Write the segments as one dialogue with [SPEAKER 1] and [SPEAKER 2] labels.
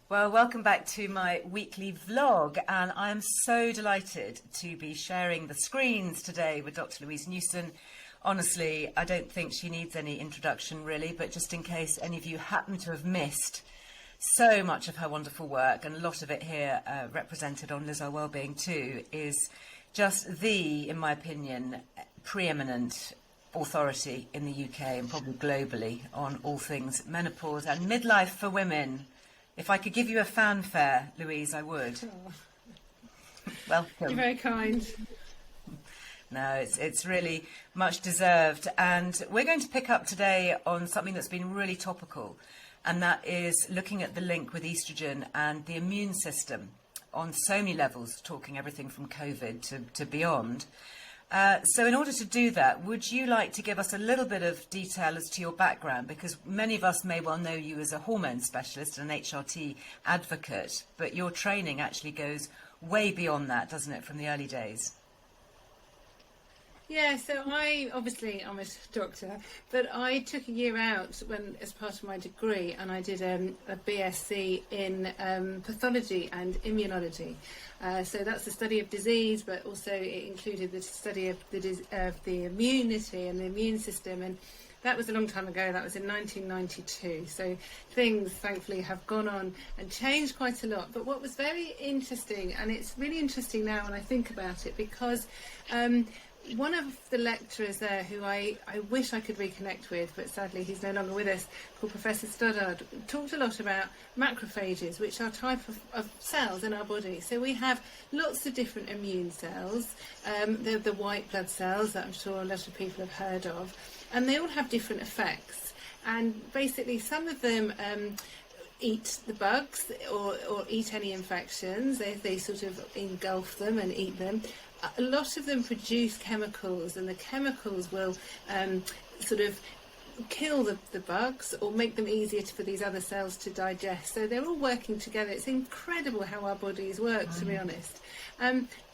[SPEAKER 1] Well, welcome back to my weekly vlog, and I'm so delighted to be sharing the screens today with Dr. Louise Newson. Honestly, I don't think she needs any introduction really, but just in case any of you happen to have missed so much of her wonderful work, and a lot of it here represented on Earle Wellbeing too, is just the, in my opinion, preeminent authority in the UK and probably globally on all things menopause and midlife for women. If I could give you a fanfare, Louise, I would.
[SPEAKER 2] Oh.
[SPEAKER 1] Welcome.
[SPEAKER 2] You're very kind.
[SPEAKER 1] No, it's really much deserved. And we're going to pick up today on something that's been really topical, and that is looking at the link with estrogen and the immune system on so many levels, talking everything from COVID to beyond. So in order to do that, would you like to give us a little bit of detail as to your background? Because many of us may well know you as a hormone specialist and an HRT advocate, but your training actually goes way beyond that, doesn't it, from the early days?
[SPEAKER 2] Yeah, so I'm a doctor, but I took a year out as part of my degree, and I did a BSc in pathology and immunology. So that's the study of disease, but also it included the study of the immunity and the immune system. And that was a long time ago. That was in 1992. So things, thankfully, have gone on and changed quite a lot. But what was very interesting, and it's really interesting now when I think about it, because one of the lecturers there, who I wish I could reconnect with, but sadly he's no longer with us, called Professor Stoddard, talked a lot about macrophages, which are a type of cells in our body. So we have lots of different immune cells, the white blood cells that I'm sure a lot of people have heard of, and they all have different effects. And basically some of them eat the bugs or eat any infections. They sort of engulf them and eat them. A lot of them produce chemicals, and the chemicals will sort of kill the bugs or make them easier for these other cells to digest. So they're all working together. It's incredible how our bodies work, to be honest.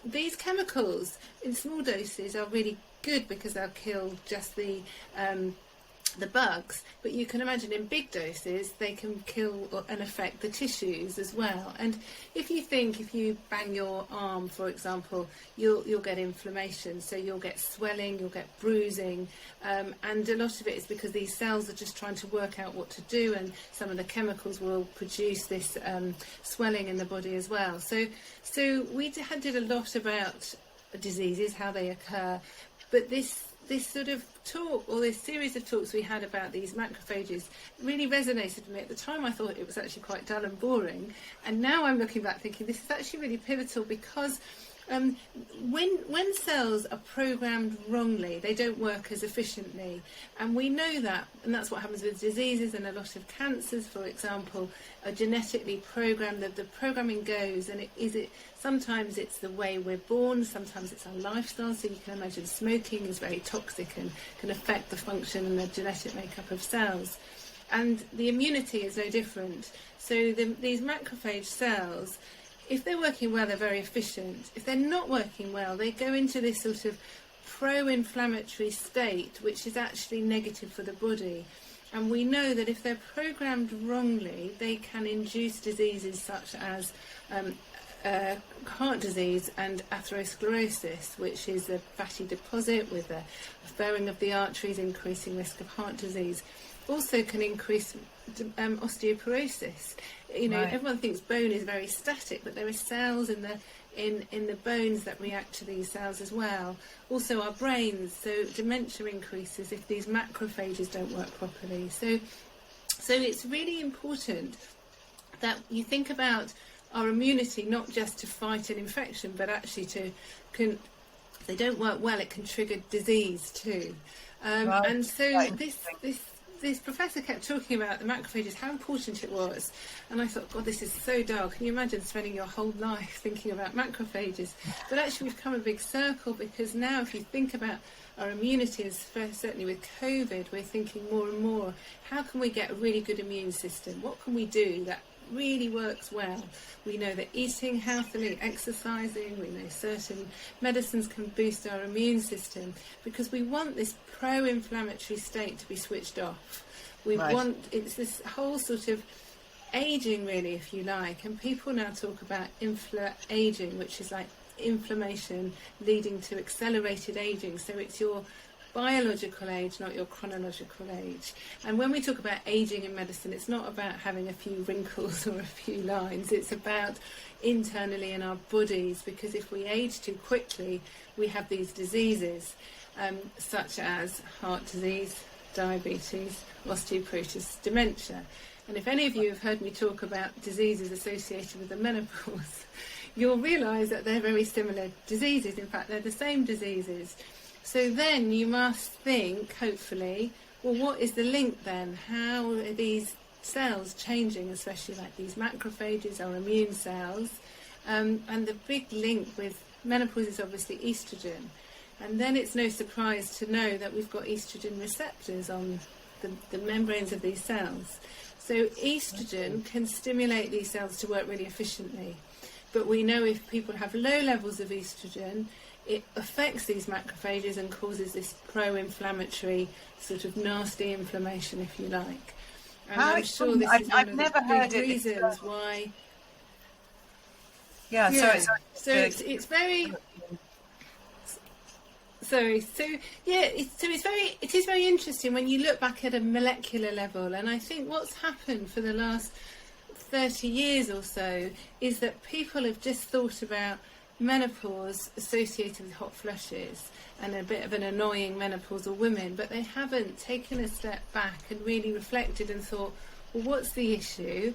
[SPEAKER 2] These chemicals in small doses are really good because they'll kill just the bugs, but you can imagine in big doses they can kill and affect the tissues as well. And if you bang your arm, for example, you'll get inflammation, so you'll get swelling, you'll get bruising, and a lot of it is because these cells are just trying to work out what to do, and some of the chemicals will produce this swelling in the body as well. So we did a lot about diseases, how they occur, but this sort of talk, or this series of talks we had about these macrophages, really resonated with me. At the time I thought it was actually quite dull and boring, and now I'm looking back thinking this is actually really pivotal, because when cells are programmed wrongly, they don't work as efficiently, and we know that, and that's what happens with diseases, and a lot of cancers, for example, are genetically programmed. The programming goes, and sometimes it's the way we're born, sometimes it's our lifestyle. So you can imagine smoking is very toxic and can affect the function and the genetic makeup of cells, and the immunity is no different. So these macrophage cells, if they're working well, they're very efficient. If they're not working well, they go into this sort of pro-inflammatory state, which is actually negative for the body. And we know that if they're programmed wrongly, they can induce diseases such as heart disease and atherosclerosis, which is a fatty deposit with a furrowing of the arteries, increasing risk of heart disease. Also can increase osteoporosis.
[SPEAKER 1] Right.
[SPEAKER 2] Everyone thinks bone is very static, but there are cells in the bones that react to these cells as well. Also our brains, so dementia increases if these macrophages don't work properly. So it's really important that you think about our immunity not just to fight an infection, but actually if they don't work well, it can trigger disease too.
[SPEAKER 1] Right.
[SPEAKER 2] And so this professor kept talking about the macrophages, how important it was, and I thought, God, this is so dull. Can you imagine spending your whole life thinking about macrophages? But actually we've come a big circle, because now if you think about our immunity, and certainly with COVID, we're thinking more and more, how can we get a really good immune system? What can we do that really works well? We know that eating healthily, exercising, we know certain medicines can boost our immune system, because we want this pro-inflammatory state to be switched off. We want, it's this whole sort of aging, really, if you like. And people now talk about aging, which is like inflammation leading to accelerated aging. So it's your biological age, not your chronological age. And when we talk about aging in medicine, it's not about having a few wrinkles or a few lines. It's about internally in our bodies, because if we age too quickly, we have these diseases such as heart disease, diabetes, osteoporosis, dementia. And if any of you have heard me talk about diseases associated with the menopause, you'll realise that they're very similar diseases. In fact, they're the same diseases. So then you must think, hopefully, well, what is the link then? How are these cells changing, especially like these macrophages or immune cells? And the big link with menopause is obviously estrogen. And then it's no surprise to know that we've got estrogen receptors on the membranes of these cells. So estrogen can stimulate these cells to work really efficiently. But we know if people have low levels of estrogen, it affects these macrophages and causes this pro-inflammatory, sort of nasty inflammation, if you like. And I'm sure this is one of the big reasons why.
[SPEAKER 1] Yeah,
[SPEAKER 2] yeah. So it's very. Sorry. So yeah, it is very interesting when you look back at a molecular level, and I think what's happened for the last 30 years or so is that people have just thought about menopause associated with hot flushes and a bit of an annoying menopausal woman, but they haven't taken a step back and really reflected and thought, well, what's the issue?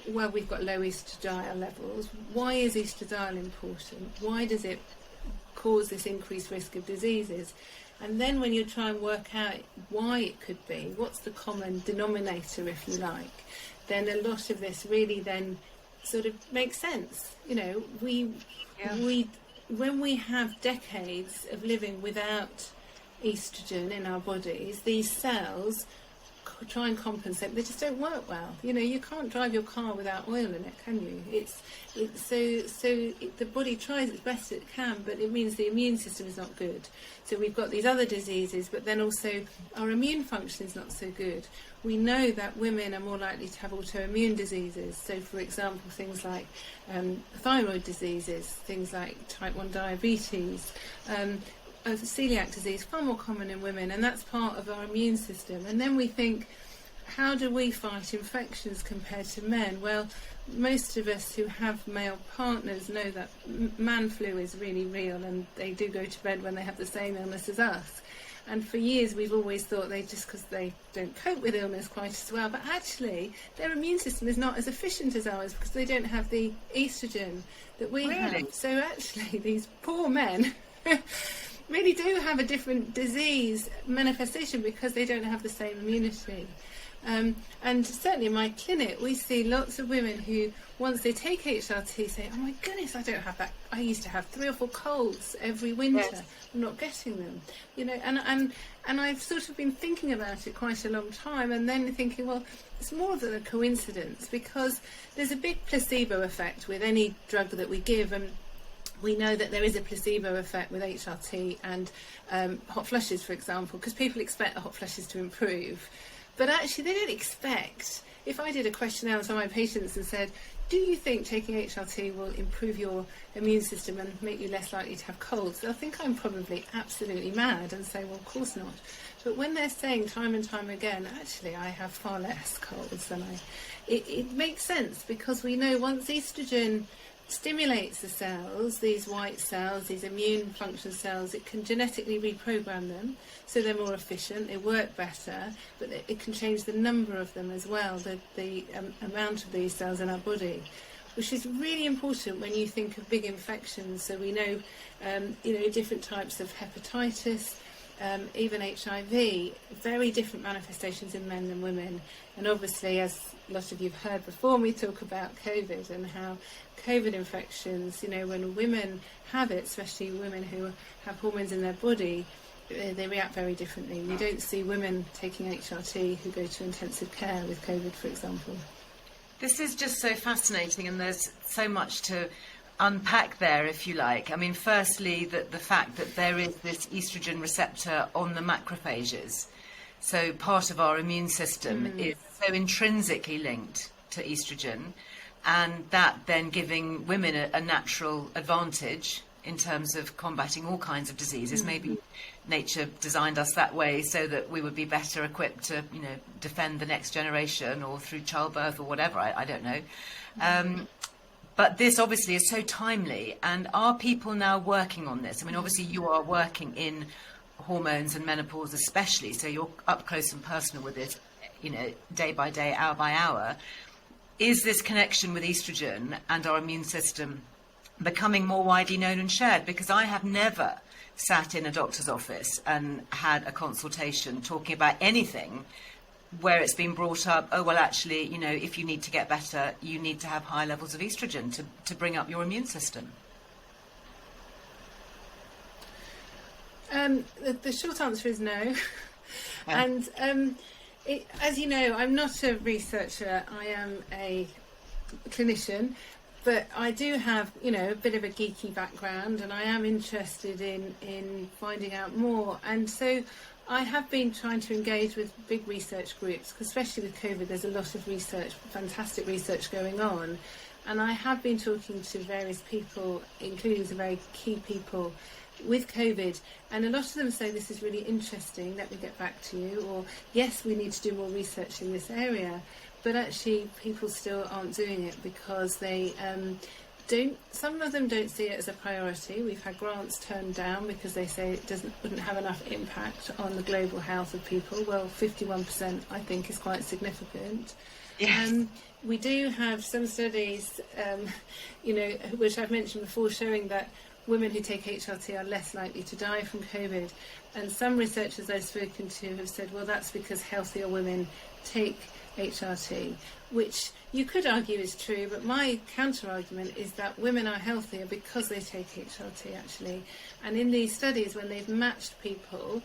[SPEAKER 2] Well, we've got low estradiol levels. Why is estradiol important? Why does it cause this increased risk of diseases? And then when you try and work out why it could be, what's the common denominator, if you like, then a lot of this really then sort of makes sense. You know, when we have decades of living without estrogen in our bodies, these cells try and compensate. They just don't work well. You know, you can't drive your car without oil in it, can you? The body tries its best it can, but it means the immune system is not good. So we've got these other diseases, but then also our immune function is not so good. We know that women are more likely to have autoimmune diseases. So, for example, things like thyroid diseases, things like type 1 diabetes, celiac disease, far more common in women, and that's part of our immune system. And then we think, how do we fight infections compared to men? Well, most of us who have male partners know that man flu is really real, and they do go to bed when they have the same illness as us. And for years we've always thought they just because they don't cope with illness quite as well, but actually their immune system is not as efficient as ours because they don't have the estrogen that we have. So actually these poor men really do have a different disease manifestation because they don't have the same immunity. And certainly in my clinic we see lots of women who, once they take HRT, say, oh my goodness, I don't have that. I used to have 3 or 4 colds every winter. Yes. I'm not getting them. You know, and I've sort of been thinking about it quite a long time, and then thinking, well, it's more than a coincidence, because there's a big placebo effect with any drug that we give, and we know that there is a placebo effect with HRT and hot flushes, for example, because people expect the hot flushes to improve. But actually, they don't expect. If I did a questionnaire on some of my patients and said, do you think taking HRT will improve your immune system and make you less likely to have colds? They'll think I'm probably absolutely mad and say, well, of course not. But when they're saying time and time again, actually, I have far less colds than it makes sense, because we know once estrogen stimulates the cells, these white cells, these immune function cells, it can genetically reprogram them so they're more efficient, they work better, but it can change the number of them as well, the amount of these cells in our body, which is really important when you think of big infections. So we know, different types of hepatitis, even HIV, very different manifestations in men than women. And obviously, as a lot of you have heard before, we talk about COVID and how COVID infections, when women have it, especially women who have hormones in their body, they react very differently. We don't see women taking HRT who go to intensive care with COVID, for example.
[SPEAKER 1] This is just so fascinating, and there's so much to unpack there, if you like. I mean, firstly, the fact that there is this estrogen receptor on the macrophages. So part of our immune system is so intrinsically linked to estrogen, and that then giving women a natural advantage in terms of combating all kinds of diseases. Maybe nature designed us that way so that we would be better equipped to, defend the next generation, or through childbirth or whatever. I don't know. But this obviously is so timely. And are people now working on this? I mean, obviously you are working in hormones and menopause especially, so you're up close and personal with it, day by day, hour by hour. Is this connection with estrogen and our immune system becoming more widely known and shared? Because I have never sat in a doctor's office and had a consultation talking about anything where it's been brought up, oh, well, actually, if you need to get better, you need to have high levels of estrogen to bring up your immune system.
[SPEAKER 2] The short answer is no. And as you know, I'm not a researcher, I am a clinician, but I do have, a bit of a geeky background, and I am interested in finding out more. And so I have been trying to engage with big research groups, especially with COVID. There's a lot of research, fantastic research going on. And I have been talking to various people, including some very key people with COVID. And a lot of them say, this is really interesting, let me get back to you. Or, yes, we need to do more research in this area. But actually, people still aren't doing it because they some of them don't see it as a priority. We've had grants turned down because they say it wouldn't have enough impact on the global health of people. Well, 51% I think is quite significant.
[SPEAKER 1] Yes.
[SPEAKER 2] We do have some studies, which I've mentioned before, showing that women who take HRT are less likely to die from COVID. And some researchers I've spoken to have said, well, that's because healthier women take HRT, which you could argue is true, but my counter-argument is that women are healthier because they take HRT, actually. And in these studies, when they've matched people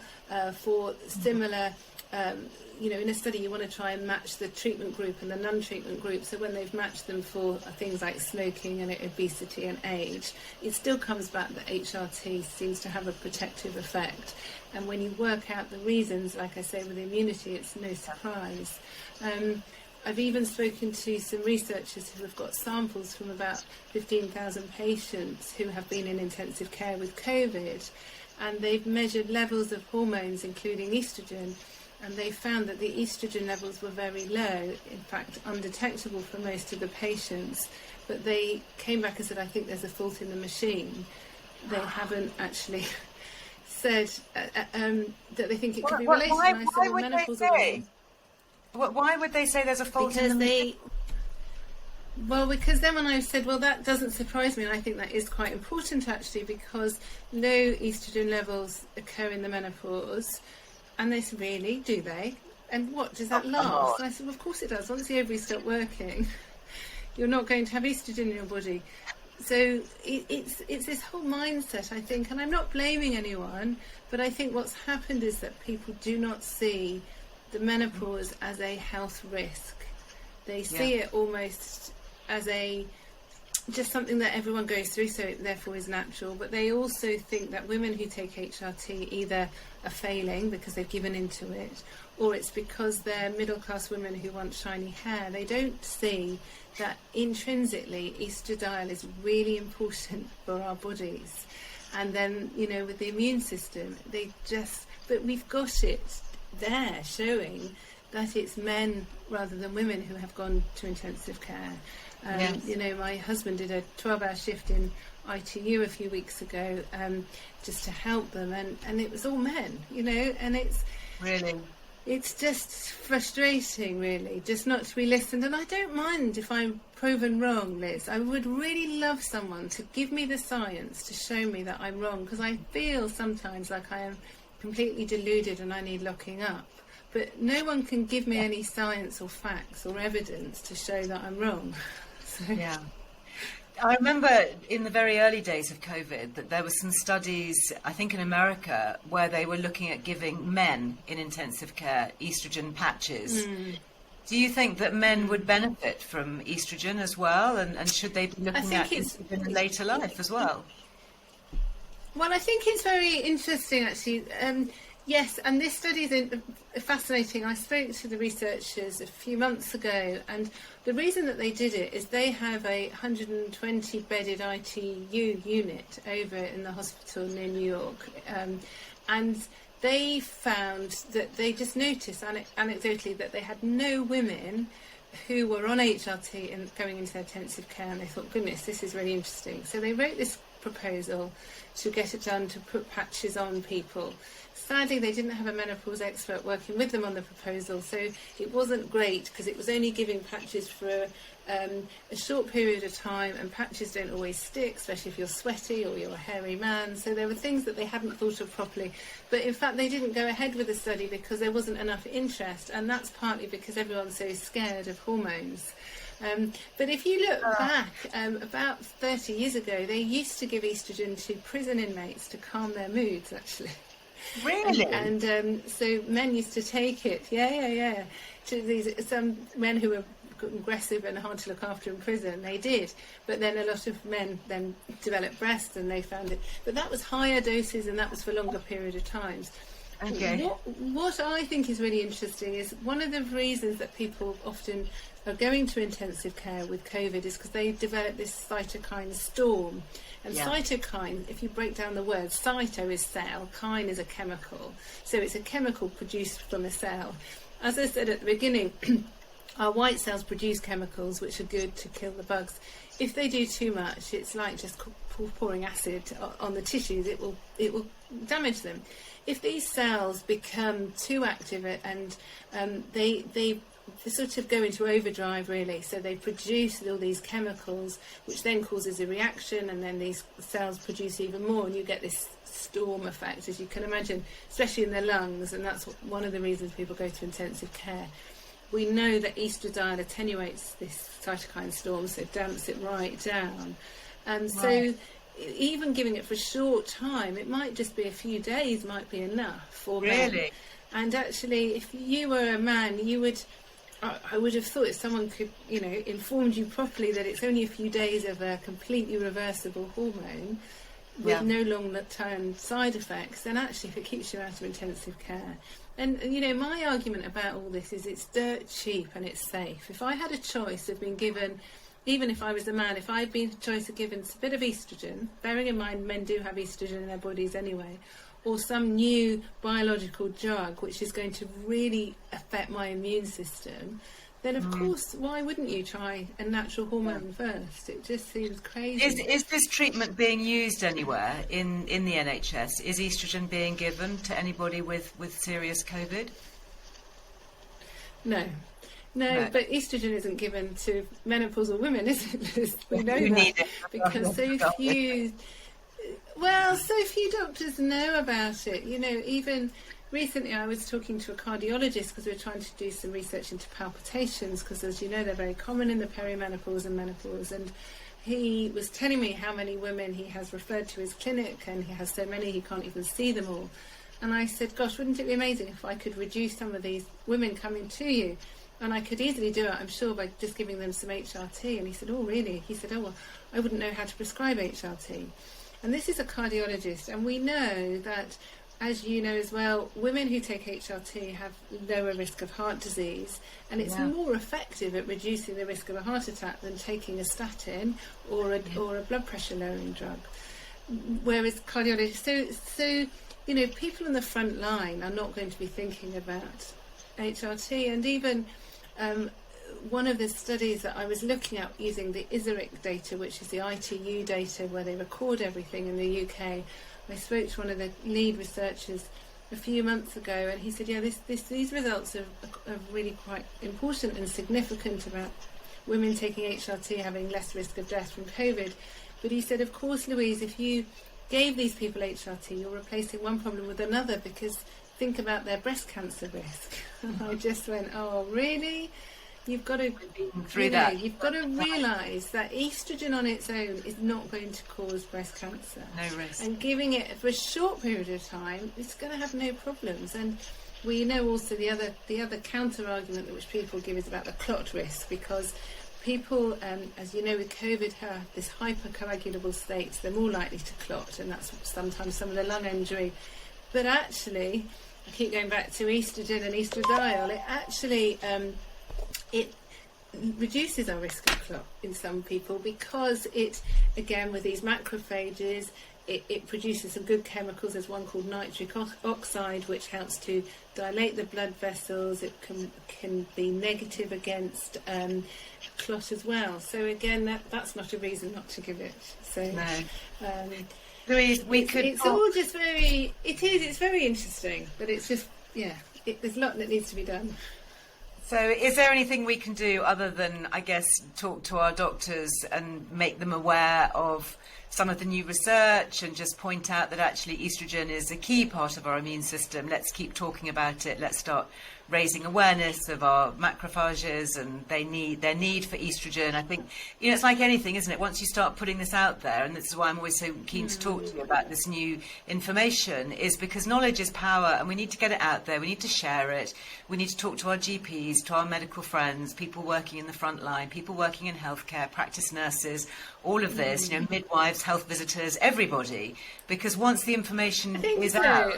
[SPEAKER 2] for similar, in a study you want to try and match the treatment group and the non-treatment group, so when they've matched them for things like smoking and obesity and age, it still comes back that HRT seems to have a protective effect. And when you work out the reasons, like I say, with immunity, it's no surprise. I've even spoken to some researchers who have got samples from about 15,000 patients who have been in intensive care with COVID, and they've measured levels of hormones, including estrogen, and they found that the estrogen levels were very low, in fact undetectable for most of the patients. But they came back and said, I think there's a fault in the machine. They haven't actually said that they think it could be related.
[SPEAKER 1] Why would they say? Why would they say there's a fault in the machine?
[SPEAKER 2] Because then when I said, well, that doesn't surprise me, and I think that is quite important actually, because low estrogen levels occur in the menopause. And they said, really? Do they? And what, does that last? And I said, well, of course it does. Once the ovaries stop working, you're not going to have estrogen in your body. So it's this whole mindset, I think, and I'm not blaming anyone, but I think what's happened is that people do not see the menopause as a health risk. They see it almost as just something that everyone goes through, so it therefore is natural. But they also think that women who take HRT either are failing because they've given into it, or it's because they're middle-class women who want shiny hair. They don't see that intrinsically estradiol is really important for our bodies. And then, with the immune system, but we've got it there showing that it's men rather than women who have gone to intensive care. Yes. My husband did a 12-hour shift in ITU a few weeks ago just to help them, and it was all men, and it's just frustrating, really, just not to be listened. And I don't mind if I'm proven wrong, Liz. I would really love someone to give me the science to show me that I'm wrong, because I feel sometimes like I am completely deluded and I need locking up. But no one can give me any science or facts or evidence to show that I'm wrong. So.
[SPEAKER 1] Yeah. I remember in the very early days of COVID that there were some studies, I think in America, where they were looking at giving men in intensive care estrogen patches. Do you think that men would benefit from estrogen as well? And should they be looking at estrogen in later life as well?
[SPEAKER 2] Well, I think it's very interesting, actually. Yes, and this study is fascinating. I spoke to the researchers a few months ago, and the reason that they did it is they have a 120-bedded ITU unit over in the hospital near New York, and they found that they just noticed anecdotally that they had no women who were on HRT and going into intensive care, and they thought, goodness, this is really interesting. So they wrote this proposal to get it done, to put patches on people. Sadly, they didn't have a menopause expert working with them on the proposal, so it wasn't great because it was only giving patches for a short period of time, and patches don't always stick, especially if you're sweaty or you're a hairy man. So there were things that they hadn't thought of properly. But in fact, they didn't go ahead with the study because there wasn't enough interest, and that's partly because everyone's so scared of hormones. But if you look back, about 30 years ago, they used to give estrogen to prison inmates to calm their moods, actually.
[SPEAKER 1] Really?
[SPEAKER 2] And so men used to take it, to some men who were aggressive and hard to look after in prison, they did. But then a lot of men then developed breasts and they found it. But that was higher doses and that was for longer period of times.
[SPEAKER 1] Okay.
[SPEAKER 2] What I think is really interesting is one of the reasons that people often are going to intensive care with COVID is because they develop this cytokine storm. And cytokine, if you break down the word, cyto is cell, kine is a chemical. So it's a chemical produced from a cell. As I said at the beginning, our white cells produce chemicals which are good to kill the bugs. If they do too much, it's like just pouring acid on the tissues. It will damage them. If these cells become too active and they sort of go into overdrive, really, so they produce all these chemicals, which then causes a reaction, and then these cells produce even more, and you get this storm effect, as you can imagine, especially in the lungs, and that's one of the reasons people go to intensive care. We know that estradiol attenuates this cytokine storm, so it damps it right down. And so even giving it for a short time, it might just be a few days might be enough for men. And actually, if you were a man, I would have thought if someone could, informed you properly that it's only a few days of a completely reversible hormone with no long-term side effects, then actually if it keeps you out of intensive care. And, my argument about all this is it's dirt cheap and it's safe. If I had a choice of being given, even if I was a man, if I'd been a choice of given a bit of estrogen, bearing in mind men do have estrogen in their bodies anyway, or some new biological drug which is going to really affect my immune system, then of course, why wouldn't you try a natural hormone first? It just seems crazy.
[SPEAKER 1] Is this treatment being used anywhere in the NHS? Is estrogen being given to anybody with serious COVID?
[SPEAKER 2] No, but estrogen isn't given to menopausal women, is it, Liz? We know
[SPEAKER 1] You
[SPEAKER 2] that
[SPEAKER 1] need it.
[SPEAKER 2] because so few doctors know about it. Even recently I was talking to a cardiologist because we were trying to do some research into palpitations, because as you know they're very common in the perimenopause and menopause, and he was telling me how many women he has referred to his clinic, and he has so many he can't even see them all. And I said, gosh, wouldn't it be amazing if I could reduce some of these women coming to you? And I could easily do it, I'm sure, by just giving them some HRT. And he said, oh really? He said, oh well, I wouldn't know how to prescribe HRT. And this is a cardiologist, and we know that, as you know as well, women who take HRT have lower risk of heart disease, and it's more effective at reducing the risk of a heart attack than taking a statin or a blood pressure lowering drug. Whereas cardiologists, so people on the front line are not going to be thinking about HRT, and even one of the studies that I was looking at using the ISERIC data, which is the ITU data where they record everything in the UK, I spoke to one of the lead researchers a few months ago, and he said, these results are really quite important and significant about women taking HRT having less risk of death from COVID. But he said, of course, Louise, if you gave these people HRT, you're replacing one problem with another, because think about their breast cancer risk. And I just went, oh, really? You've got to you've got to realise that estrogen on its own is not going to cause breast cancer.
[SPEAKER 1] No risk.
[SPEAKER 2] And giving it for a short period of time, it's going to have no problems. And we know also the other counter argument which people give is about the clot risk, because people, as you know, with COVID have this hypercoagulable states, they're more likely to clot, and that's sometimes some of the lung injury. But actually, I keep going back to estrogen and estradiol. It actually it reduces our risk of clot in some people, because it, again, with these macrophages, it produces some good chemicals. There's one called nitric oxide, which helps to dilate the blood vessels. It can be negative against clot as well. So again, that's not a reason not to give it. So
[SPEAKER 1] no. Louise,
[SPEAKER 2] it's all just very. It's very interesting, but it's just there's a lot that needs to be done.
[SPEAKER 1] So is there anything we can do other than, I guess, talk to our doctors and make them aware of some of the new research and just point out that actually estrogen is a key part of our immune system? Let's keep talking about it. Let's start raising awareness of our macrophages and their need for estrogen. I think, it's like anything, isn't it? Once you start putting this out there, and this is why I'm always so keen to talk to you about this new information, is because knowledge is power, and we need to get it out there. We need to share it. We need to talk to our GPs, to our medical friends, people working in the front line, people working in healthcare, practice nurses, all of this, midwives, health visitors, everybody, because once the information is out...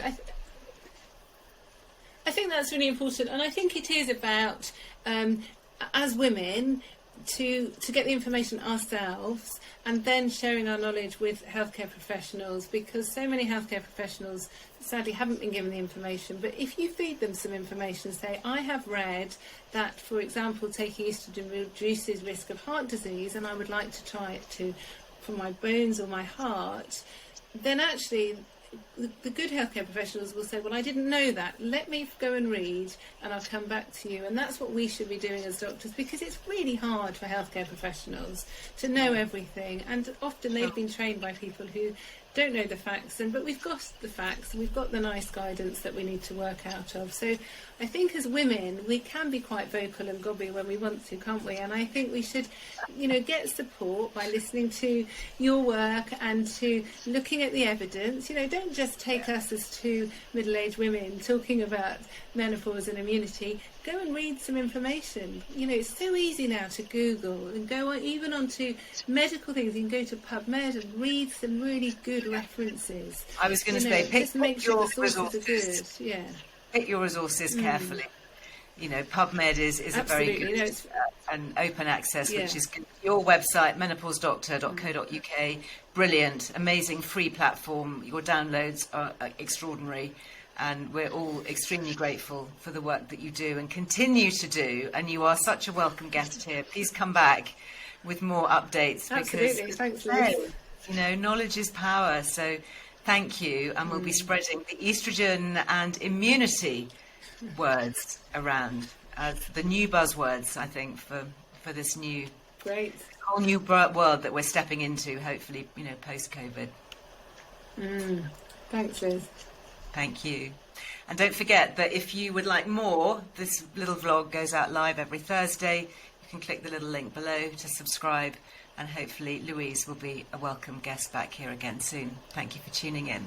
[SPEAKER 2] I think that's really important, and I think it is about, as women, to get the information ourselves and then sharing our knowledge with healthcare professionals, because so many healthcare professionals sadly haven't been given the information. But if you feed them some information, say, I have read that, for example, taking estrogen reduces risk of heart disease, and I would like to try it for my bones or my heart, then actually the good healthcare professionals will say, well, I didn't know that. Let me go and read, and I'll come back to you. And that's what we should be doing as doctors, because it's really hard for healthcare professionals to know everything. And often they've been trained by people who don't know the facts, but we've got the facts, and we've got the nice guidance that we need to work out of. So I think as women, we can be quite vocal and gobby when we want to, can't we? And I think we should, get support by listening to your work and to looking at the evidence. Don't just take us as two middle-aged women talking about menopause and immunity. Go and read some information. It's so easy now to Google and go on, even onto medical things. You can go to PubMed and read some really good references.
[SPEAKER 1] I was going to say, pick your resources.
[SPEAKER 2] Yeah.
[SPEAKER 1] Pick your resources carefully. PubMed is a very good and open access, which is good. Your website, menopausedoctor.co.uk, brilliant, amazing free platform. Your downloads are extraordinary. And we're all extremely grateful for the work that you do and continue to do. And you are such a welcome guest here. Please come back with more updates.
[SPEAKER 2] Absolutely.
[SPEAKER 1] Because,
[SPEAKER 2] thanks, Liz.
[SPEAKER 1] knowledge is power. So thank you. And we'll be spreading the estrogen and immunity words around as the new buzzwords, I think, for this new whole new world that we're stepping into, hopefully, post-COVID.
[SPEAKER 2] Thanks, Liz.
[SPEAKER 1] Thank you. And don't forget that if you would like more, this little vlog goes out live every Thursday. You can click the little link below to subscribe, and hopefully Louise will be a welcome guest back here again soon. Thank you for tuning in.